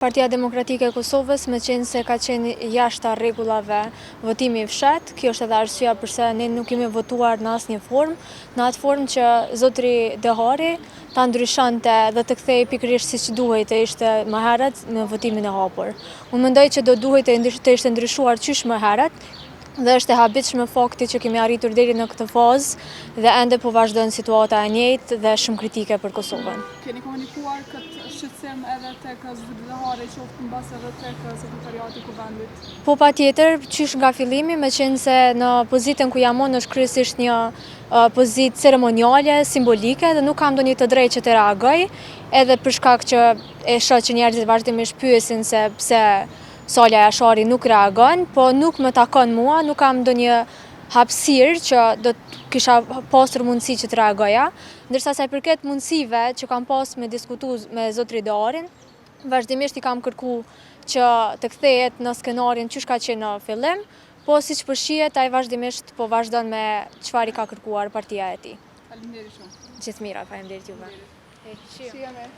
Partia Demokratike e Kosovës, me qenë se ka qenë jashtë rregullave votimi i fshat, kjo është edhe arsyeja pse ne nuk kemi votuar në asnjë formë, në atë formë që zotri Dehari ta ndryshonte dhe të kthej pikërisht siç duhej të ishte më herët në votimin e hapur. Unë mendoj që do duhej të ishte ndryshuar qysh më herët, dhe është e habitshme fakti që kemi arritur deri në këtë fazë dhe ende po vazhdon situata e njëjtë dhe shumë kritike për Kosovën. Keni komunikuar këtë shqetësim edhe tek zotri Dehari, qoftë mbas edhe tek sekretariati i kuvendit? Po patjetër, qysh nga fillimi, me qenë se në pozitën ku jam unë është kryesisht një pozitë ceremoniale, simbolike dhe nuk kam ndonjë të drejtë që të reagoj, edhe për shkak që e shoh që njerëzit vazhdimisht pyesin se pse Salja Jashari nuk reagon, po nuk më takon mua, nuk kam ndonjë hapësirë që do të kisha pasur mundësi që të reagoja, ndërsa sa i përket mundësive që kam pas me diskutu me zotri Deharin, vazhdimisht i kam kërku që të kthehet në skenarin çysh ka qenë në fillim, po siç po shihet ai vazhdimisht po vazhdon me çfarë i ka kërkuar partia e tij. Faleminderit shumë. Gjithë mira, faleminderit juve. Shihemi.